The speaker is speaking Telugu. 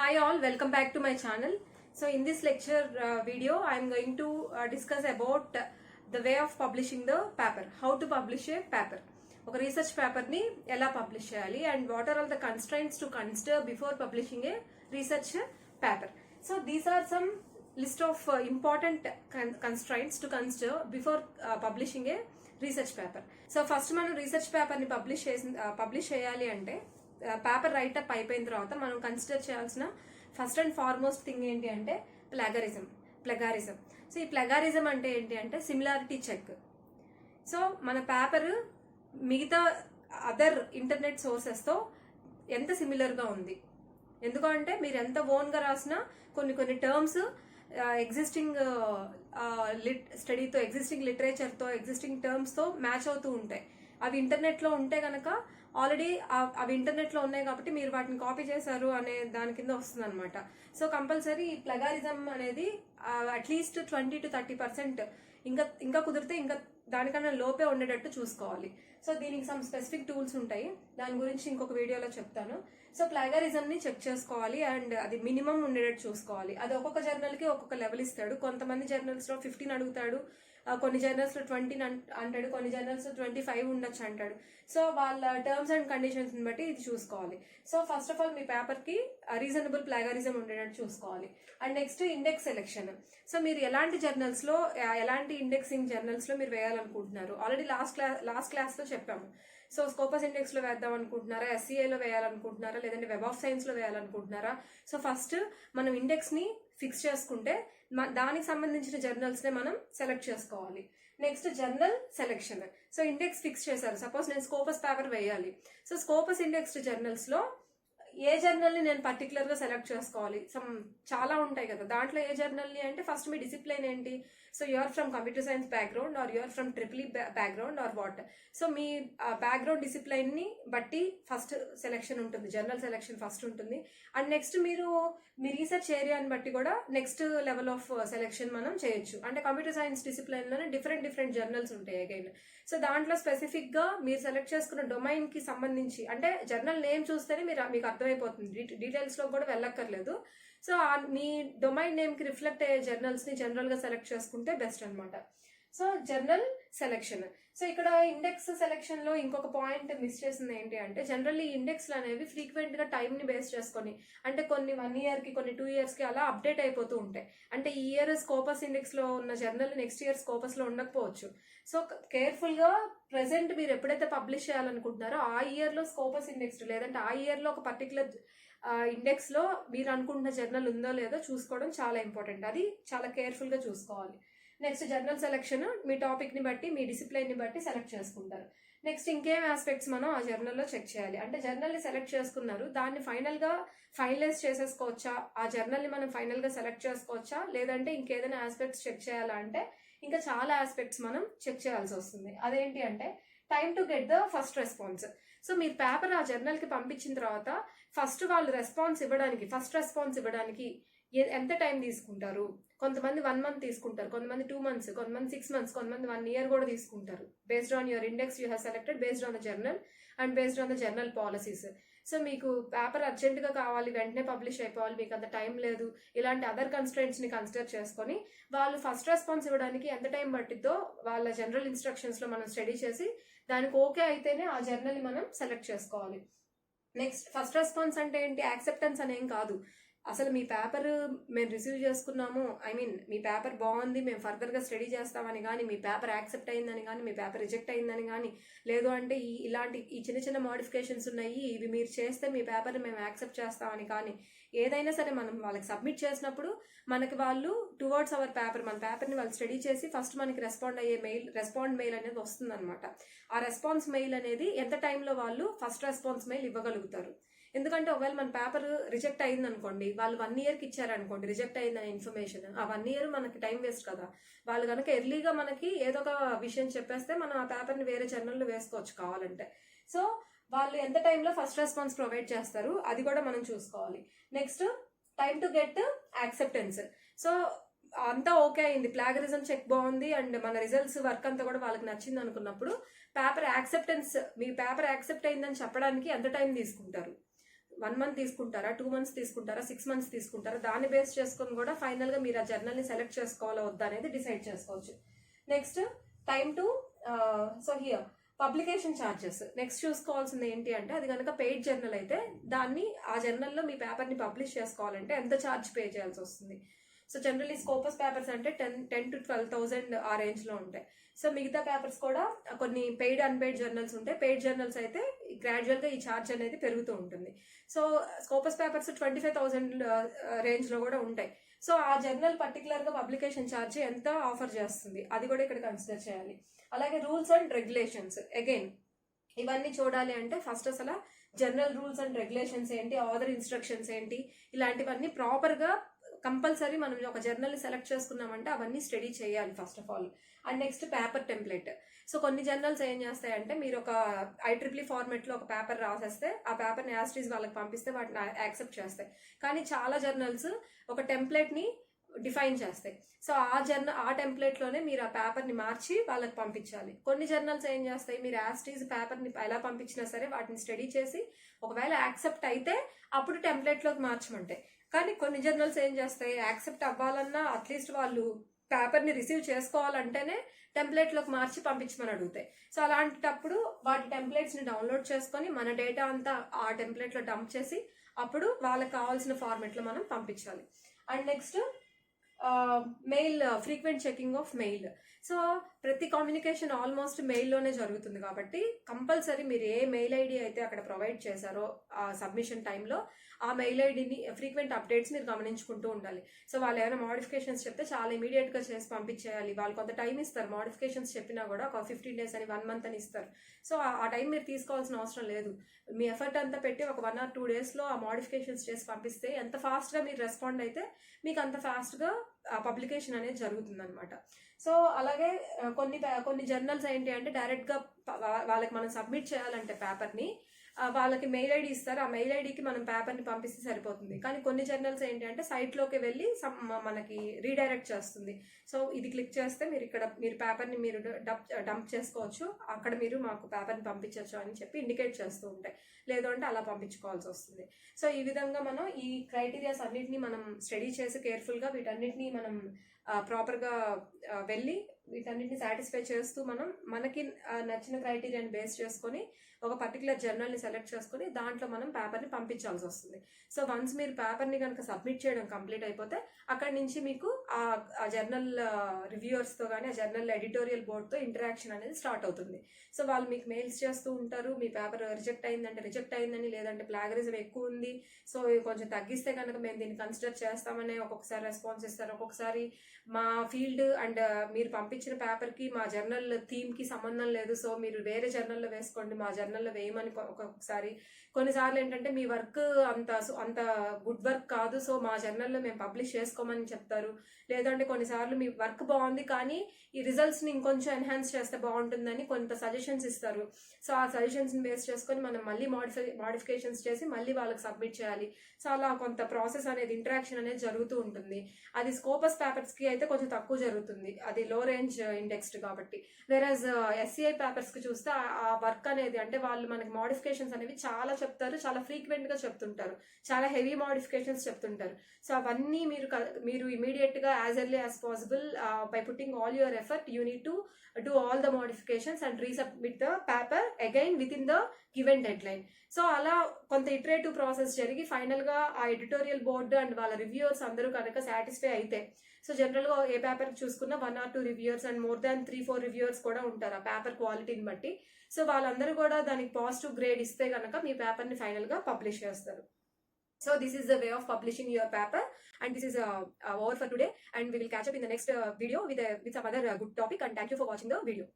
Hi all, welcome back to my channel. So in this lecture video, I am going to discuss about the way of publishing the paper. How to publish a paper. ఒక రీసెర్చ్ పేపర్ని ఎలా పబ్లిష్ చేయాలి and what are all the constraints to consider before publishing a research paper. So these are some list of important constraints to consider before publishing a research paper. So first మనం రీసెర్చ్ పేపర్ని పబ్లిష్ చేయాలి అంటే పేపర్ రైటప్ అయిపోయిన తర్వాత మనం కన్సిడర్ చేయాల్సిన ఫస్ట్ అండ్ ఫార్మోస్ట్ థింగ్ ఏంటి అంటే ప్లగారిజం. సో ఈ ప్లగారిజం అంటే ఏంటి అంటే సిమిలారిటీ చెక్. సో మన పేపర్ మిగతా అదర్ ఇంటర్నెట్ సోర్సెస్తో ఎంత సిమిలర్గా ఉంది. ఎందుకంటే మీరు ఎంత ఓన్గా రాసినా కొన్ని టర్మ్స్ ఎగ్జిస్టింగ్ స్టడీతో, ఎగ్జిస్టింగ్ లిటరేచర్తో, ఎగ్జిస్టింగ్ టర్మ్స్తో మ్యాచ్ అవుతూ ఉంటాయి. అవి ఇంటర్నెట్లో ఉంటే కనుక ఆల్రెడీ అవి ఇంటర్నెట్లో ఉన్నాయి కాబట్టి మీరు వాటిని కాపీ చేశారు అనే దాని కింద వస్తుంది అనమాట. సో కంపల్సరీ ప్లగారిజం అనేది అట్లీస్ట్ 20 to 30% ఇంకా కుదిరితే ఇంకా దానికన్నా లోపే ఉండేటట్టు చూసుకోవాలి. సో దీనికి సమ్ స్పెసిఫిక్ టూల్స్ ఉంటాయి, దాని గురించి ఇంకొక వీడియోలో చెప్తాను. సో ప్లాగరిజంని చెక్ చేసుకోవాలి అండ్ అది మినిమం ఉండేటట్టు చూసుకోవాలి. అది ఒక్కొక్క జర్నల్కి ఒక్కొక్క లెవెల్ ఇస్తాడు. కొంతమంది జర్నల్స్లో 15 అడుగుతాడు, కొన్ని జర్నల్స్లో 20 అంటాడు, కొన్ని జర్నల్స్లో 25 ఉండొచ్చు అంటాడు. సో వాళ్ళ టర్మ్స్ అండ్ కండిషన్స్ని బట్టి ఇది చూసుకోవాలి. సో ఫస్ట్ ఆఫ్ ఆల్ మీ పేపర్కి రీజనబుల్ ప్లాగరిజం ఉండేటట్టు చూసుకోవాలి. And next index selection. So మీరు ఎలాంటి జర్నల్స్లో, ఎలాంటి ఇండెక్సింగ్ జర్నల్స్లో మీరు వేయాలనుకుంటున్నారు ఆల్రెడీ లాస్ట్ క్లాస్లో చెప్పాము. సో స్కోపస్ ఇండెక్స్లో వేద్దాం అనుకుంటున్నారా, ఎస్సీఏలో వేయాలనుకుంటున్నారా, లేదంటే వెబ్ ఆఫ్ సైన్స్లో వేయాలనుకుంటున్నారా. సో ఫస్ట్ మనం ఇండెక్స్ని ఫిక్స్ చేసుకుంటే దానికి సంబంధించిన జర్నల్స్నే మనం సెలెక్ట్ చేసుకోవాలి. Next journal selection. So index fix చేశారు, సపోజ్ నేను స్కోపస్ పేపర్ వేయాలి. సో స్కోపస్ ఇండెక్స్డ్ జర్నల్స్లో ఏ జర్నల్ని నేను పర్టికులర్గా సెలెక్ట్ చేసుకోవాలి. చాలా ఉంటాయి కదా, దాంట్లో ఏ జర్నల్ని అంటే ఫస్ట్ మీ డిసిప్లైన్ ఏంటి. So you're from computer science background or you're from triple background or what. So మీ బ్యాక్గ్రౌండ్ డిసిప్లైన్ని బట్టి ఫస్ట్ సెలెక్షన్ ఉంటుంది, జర్నల్ సెలెక్షన్ ఫస్ట్ ఉంటుంది. అండ్ నెక్స్ట్ మీ రీసెర్చ్ ఏరియాని బట్టి కూడా నెక్స్ట్ లెవెల్ ఆఫ్ సెలెక్షన్ మనం చేయొచ్చు. అంటే కంప్యూటర్ సైన్స్ డిసిప్లైన్లోనే డిఫరెంట్ జర్నల్స్ ఉంటాయి అగైన్. సో దాంట్లో స్పెసిఫిక్గా మీరు సెలెక్ట్ చేసుకున్న డొమైన్కి సంబంధించి, అంటే జర్నల్ నేమ్ చూస్తేనే మీకు అర్థమైపోతుంది, డీటెయిల్స్లో కూడా వెళ్ళక్కర్లేదు. సో మీ డొమైన్ నేమ్కి రిఫ్లెక్ట్ అయ్యే జర్నల్స్ని జనరల్గా సెలెక్ట్ చేసుకుంటే బెస్ట్ అనమాట. So journal selection. సో ఇక్కడ ఇండెక్స్ సెలెక్షన్లో ఇంకొక పాయింట్ మిస్ చేసింది ఏంటి అంటే, జనరల్లీ ఇండెక్స్లు అనేవి ఫ్రీక్వెంట్గా టైంని బేస్ చేసుకొని, అంటే కొన్ని 1 yearకి, కొన్ని 2 yearsకి అలా అప్డేట్ అయిపోతూ ఉంటాయి. అంటే ఈ ఇయర్ స్కోపస్ ఇండెక్స్లో ఉన్న జర్నల్ నెక్స్ట్ ఇయర్ స్కోపస్లో ఉండకపోవచ్చు. సో కేర్ఫుల్గా ప్రెసెంట్ మీరు ఎప్పుడైతే పబ్లిష్ చేయాలనుకుంటున్నారో ఆ ఇయర్లో స్కోపస్ ఇండెక్స్, లేదంటే ఆ ఇయర్లో ఒక పర్టికులర్ ఇండెక్స్లో మీరు అనుకుంటున్న జర్నల్ ఉందో లేదో చూసుకోవడం చాలా ఇంపార్టెంట్. అది చాలా కేర్ఫుల్గా చూసుకోవాలి. నెక్స్ట్ జర్నల్ సెలెక్షన్ మీ టాపిక్ని బట్టి, మీ డిసిప్లైన్ని బట్టి సెలెక్ట్ చేసుకుంటారు. నెక్స్ట్ ఇంకేం ఆస్పెక్ట్స్ మనం ఆ జర్నల్లో చెక్ చేయాలి అంటే, జర్నల్ని సెలెక్ట్ చేసుకున్నారు, దాన్ని ఫైనలైజ్ చేసేసుకోవచ్చా, ఆ జర్నల్ని మనం ఫైనల్గా సెలెక్ట్ చేసుకోవచ్చా, లేదంటే ఇంకేదైనా ఆస్పెక్ట్స్ చెక్ చేయాలా అంటే ఇంకా చాలా ఆస్పెక్ట్స్ మనం చెక్ చేయాల్సి వస్తుంది. అదేంటి అంటే time to get the first response. So మీరు పేపర్ ఆ జర్నల్కి పంపించిన తర్వాత ఫస్ట్ వాళ్ళు ఫస్ట్ రెస్పాన్స్ ఇవ్వడానికి ఎంత టైం తీసుకుంటారు. కొంతమంది 1 month తీసుకుంటారు, కొంతమంది 2 months, కొంతమంది 6 months, కొంతమంది 1 year కూడా తీసుకుంటారు. Based on your index you have selected, based on the journal and based on the journal policies. So మీకు పేపర్ అర్జెంటుగా కావాలి, వెంటనే పబ్లిష్ అయిపోవాలి, మీకు అంత టైం లేదు, ఇలాంటి అదర్ కన్స్ట్రెంట్స్ని కన్సిడర్ చేసుకొని వాళ్ళు ఫస్ట్ రెస్పాన్స్ ఇవ్వడానికి ఎంత టైం పట్టిద్దో వాళ్ళ జనరల్ ఇన్స్ట్రక్షన్స్లో మనం స్టడీ చేసి దానికి ఓకే అయితేనే ఆ జర్నల్ని మనం సెలెక్ట్ చేసుకోవాలి. నెక్స్ట్ ఫస్ట్ రెస్పాన్స్ అంటే ఏంటి, యాక్సెప్టెన్స్ అనేం కాదు. అసలు మీ పేపర్ మేము రిసీవ్ చేసుకున్నాము, మీ పేపర్ బాగుంది, మేము ఫర్దర్గా స్టడీ చేస్తామని కానీ, మీ పేపర్ యాక్సెప్ట్ అయిందని కానీ, మీ పేపర్ రిజెక్ట్ అయిందని కానీ, లేదు అంటే ఇలాంటి చిన్న మోడిఫికేషన్స్ ఉన్నాయి, ఇవి మీరు చేస్తే మీ పేపర్ని మేము యాక్సెప్ట్ చేస్తామని కానీ, ఏదైనా సరే మనం వాళ్ళకి సబ్మిట్ చేసినప్పుడు మనకి వాళ్ళు టువర్డ్స్ అవర్ పేపర్, మన పేపర్ని వాళ్ళు స్టడీ చేసి ఫస్ట్ మనకి రెస్పాండ్ మెయిల్ అనేది వస్తుందన్నమాట. ఆ రెస్పాన్స్ మెయిల్ అనేది ఎంత టైంలో వాళ్ళు ఫస్ట్ రెస్పాన్స్ మెయిల్ ఇవ్వగలుగుతారు. ఎందుకంటే ఒకవేళ మన పేపర్ రిజెక్ట్ అయింది అనుకోండి, వాళ్ళు 1 yearకి ఇచ్చారనుకోండి రిజెక్ట్ అయిందనే ఇన్ఫర్మేషన్, ఆ 1 year మనకి టైం వేస్ట్ కదా. వాళ్ళు కనుక ఎర్లీగా మనకి ఏదో ఒక విషయం చెప్పేస్తే మనం ఆ పేపర్ని వేరే జర్నల్లో వేసుకోవచ్చు కావాలంటే. సో వాళ్ళు ఎంత టైంలో ఫస్ట్ రెస్పాన్స్ ప్రొవైడ్ చేస్తారు అది కూడా మనం చూసుకోవాలి. Next time to get acceptance. So అంతా ఓకే అయింది, ప్లాగరిజం చెక్ బాగుంది అండ్ మన రిజల్ట్స్ వర్క్ అంతా కూడా వాళ్ళకి నచ్చింది అనుకున్నప్పుడు మీ పేపర్ యాక్సెప్ట్ అయిందని చెప్పడానికి ఎంత టైం తీసుకుంటారు. 1 month తీసుకుంటారా, 2 months తీసుకుంటారా, 6 months తీసుకుంటారా, దాన్ని బేస్ చేసుకొని కూడా ఫైనల్ గా మీరు ఆ జర్నల్ ని సెలెక్ట్ చేసుకోవాలా వద్దా అనేది డిసైడ్ చేసుకోవచ్చు. Next time to so here publication charges. Next చూసుకోవాల్సింది ఏంటి అంటే, అది కనుక పెయిడ్ జర్నల్ అయితే దాన్ని ఆ జర్నల్లో మీ పేపర్ని పబ్లిష్ చేసుకోవాలంటే ఎంత ఛార్జ్ పే చేయాల్సి వస్తుంది. సో జనరల్లీ స్కోపస్ పేపర్స్ అంటే 10 to 12,000 ఆ రేంజ్లో ఉంటాయి. సో మిగతా పేపర్స్ కూడా కొన్ని పెయిడ్ అన్పెయిడ్ జర్నల్స్ ఉంటాయి. పెయిడ్ జర్నల్స్ అయితే గ్రాడ్యువల్గా ఈ ఛార్జ్ అనేది పెరుగుతూ ఉంటుంది. సో స్కోపస్ పేపర్స్ 25,000 రేంజ్లో కూడా ఉంటాయి. సో ఆ జర్నల్ పర్టికులర్గా పబ్లికేషన్ ఛార్జ్ ఎంత ఆఫర్ చేస్తుంది అది కూడా ఇక్కడ కన్సిడర్ చేయాలి. అలాగే రూల్స్ అండ్ రెగ్యులేషన్స్, అగైన్ ఇవన్నీ చూడాలి అంటే ఫస్ట్ అసలు జనరల్ రూల్స్ అండ్ రెగ్యులేషన్స్ ఏంటి, ఆర్డర్ ఇన్స్ట్రక్షన్స్ ఏంటి, ఇలాంటివన్నీ ప్రాపర్గా కంపల్సరీ మనం ఒక జర్నల్ని సెలెక్ట్ చేసుకున్నామంటే అవన్నీ స్టడీ చేయాలి first of all. And next paper template. So కొన్ని జర్నల్స్ ఏం చేస్తాయంటే, మీరు ఒక IEEE ఫార్మెట్లో ఒక పేపర్ రాసేస్తే ఆ పేపర్ని యాస్టీస్ వాళ్ళకి పంపిస్తే వాటిని యాక్సెప్ట్ చేస్తాయి. కానీ చాలా జర్నల్స్ ఒక టెంప్లెట్ని డిఫైన్ చేస్తాయి. సో ఆ టెంప్లెట్లోనే మీరు ఆ పేపర్ని మార్చి వాళ్ళకి పంపించాలి. కొన్ని జర్నల్స్ ఏం చేస్తాయి, మీరు యాస్టీస్ పేపర్ని ఎలా పంపించినా సరే వాటిని స్టడీ చేసి ఒకవేళ యాక్సెప్ట్ అయితే అప్పుడు టెంప్లెట్లోకి మార్చమంటాయి. కానీ కొన్ని జర్నల్స్ ఏం చేస్తాయి, యాక్సెప్ట్ అవ్వాలన్నా అట్లీస్ట్ వాళ్ళు పేపర్ని రిసీవ్ చేసుకోవాలంటేనే టెంప్లెట్లోకి మార్చి పంపించమని అడుగుతాయి. సో అలాంటప్పుడు వాటి టెంప్లెట్స్ని డౌన్లోడ్ చేసుకొని మన డేటా అంతా ఆ టెంప్లెట్లో డంప్ చేసి అప్పుడు వాళ్ళకి కావాల్సిన ఫార్మెట్లో మనం పంపించాలి. And next mail, frequent checking of mail. So ప్రతి కమ్యూనికేషన్ ఆల్మోస్ట్ మెయిల్లోనే జరుగుతుంది కాబట్టి కంపల్సరీ మీరు ఏ మెయిల్ ఐడి అయితే అక్కడ ప్రొవైడ్ చేశారో ఆ సబ్మిషన్ టైంలో ఆ మెయిల్ ఐడిని ఫ్రీక్వెంట్ అప్డేట్స్ మీరు గమనించుకుంటూ ఉండాలి. సో వాళ్ళు ఏమైనా మోడిఫికేషన్స్ చెప్తే చాలా ఇమీడియట్గా చేసి పంపించేయాలి. వాళ్ళు కొంత టైం ఇస్తారు, మోడిఫికేషన్స్ చెప్పినా కూడా ఒక 15 days అని 1 month అని ఇస్తారు. సో ఆ టైం మీరు తీసుకోవాల్సిన అవసరం లేదు. మీ ఎఫర్ట్ అంతా పెట్టి ఒక 1 or 2 daysలో ఆ మోడిఫికేషన్స్ చేసి పంపిస్తే ఎంత ఫాస్ట్గా మీరు రెస్పాండ్ అయితే మీకు అంత ఫాస్ట్గా పబ్లికేషన్ అనేది జరుగుతుంది అనమాట. సో అలాగే కొన్ని జర్నల్స్ ఏంటి అంటే డైరెక్ట్గా వాళ్ళకి మనం సబ్మిట్ చేయాలంటే పేపర్ని వాళ్ళకి మెయిల్ ఐడి ఇస్తారు, ఆ మెయిల్ ఐడికి మనం పేపర్ని పంపిస్తే సరిపోతుంది. కానీ కొన్ని జర్నల్స్ ఏంటి అంటే సైట్లోకి వెళ్ళి మనకి రీడైరెక్ట్ చేస్తుంది. సో ఇది క్లిక్ చేస్తే మీరు పేపర్ని మీరు డంప్ చేసుకోవచ్చు, అక్కడ మీరు మాకు పేపర్ని పంపించవచ్చు అని చెప్పి ఇండికేట్ చేస్తూ ఉంటాయి. లేదు అంటే అలా పంపించుకోవాల్సి వస్తుంది. సో ఈ విధంగా మనం ఈ క్రైటీరియాస్ అన్నిటిని మనం స్టడీ చేసి కేర్ఫుల్గా వీటన్నిటిని మనం ప్రాపర్గా వెళ్ళి వీటన్నిటిని సాటిస్ఫై చేస్తూ మనకి నచ్చిన క్రైటీరియాని బేస్ చేసుకొని ఒక పర్టికులర్ జర్నల్ని సెలెక్ట్ చేసుకొని దాంట్లో మనం పేపర్ని పంపించాల్సి వస్తుంది. సో వన్స్ మీరు పేపర్ని కనుక సబ్మిట్ చేయడం కంప్లీట్ అయిపోతే అక్కడి నుంచి మీకు ఆ జర్నల్ రివ్యూవర్స్తో కానీ ఆ జర్నల్ ఎడిటోరియల్ బోర్డ్తో ఇంటరాక్షన్ అనేది స్టార్ట్ అవుతుంది. సో వాళ్ళు మీకు మెయిల్స్ చేస్తూ ఉంటారు, మీ పేపర్ రిజెక్ట్ అయిందని, లేదంటే ప్లాగరిజం ఎక్కువ ఉంది, సో కొంచెం తగ్గిస్తే కనుక మేము దీన్ని కన్సిడర్ చేస్తామని ఒక్కొక్కసారి రెస్పాన్స్ ఇస్తారు. ఒక్కొక్కసారి మా ఫీల్డ్ అండ్ మీరు పంపించిన పేపర్కి మా జర్నల్ థీమ్కి సంబంధం లేదు, సో మీరు వేరే జర్నల్లో వేసుకోండి, మా జర్నల్లో వేయమని ఒక్కొక్కసారి. కొన్నిసార్లు ఏంటంటే మీ వర్క్ అంత గుడ్ వర్క్ కాదు, సో మా జర్నల్లో మేము పబ్లిష్ చేసుకోమని చెప్తారు. లేదంటే కొన్నిసార్లు మీ వర్క్ బాగుంది కానీ ఈ రిజల్ట్స్ని ఇంకొంచెం ఎన్హాన్స్ చేస్తే బాగుంటుందని కొంత సజెషన్స్ ఇస్తారు. సో ఆ సజెషన్స్ని బేస్ చేసుకొని మనం మళ్ళీ మోడిఫికేషన్స్ చేసి మళ్ళీ వాళ్ళకి సబ్మిట్ చేయాలి. సో అలా కొంత ప్రాసెస్ అనేది ఇంటరాక్షన్ అనేది జరుగుతూ ఉంటుంది. అది స్కోపస్ పేపర్స్కి అయితే కొంచెం తక్కువ జరుగుతుంది, అది లో రేంజ్ ఇండెక్స్డ్ కాబట్టి. వేరేజ్ SCI పేపర్స్కి చూస్తే ఆ వర్క్ అనేది అంటే వాళ్ళు మనకి మోడిఫికేషన్స్ అనేవి చాలా చెప్తారు, చాలా ఫ్రీక్వెంట్గా చెప్తుంటారు, చాలా హెవీ మోడిఫికేషన్స్ చెప్తుంటారు. సో అవన్నీ మీరు ఇమీడియట్గా as early as possible by putting all your effort you need to do all the modifications and resubmit the paper again within the given deadline. So అలా కొంత ఇటరేటివ్ ప్రాసెస్ జరిగి ఫైనల్గా ఆ ఎడిటోరియల్ బోర్డు అండ్ వాళ్ళ రివ్యూవర్స్ అందరూ కనుక సాటిస్ఫై అయితే, సో జనరల్గా ఏ పేపర్ చూసుకున్నా 1 or 2 reviewers and more than 3-4 reviewers కూడా ఉంటారు ఆ పేపర్ క్వాలిటీని బట్టి. సో వాళ్ళందరూ కూడా దానికి పాజిటివ్ గ్రేడ్ ఇస్తే కనుక మీ పేపర్ని ఫైనల్గా పబ్లిష్ చేస్తారు. So this is the way of publishing your paper, and this is over for today, and we will catch up in the next video with some other good topic, and thank you for watching the video.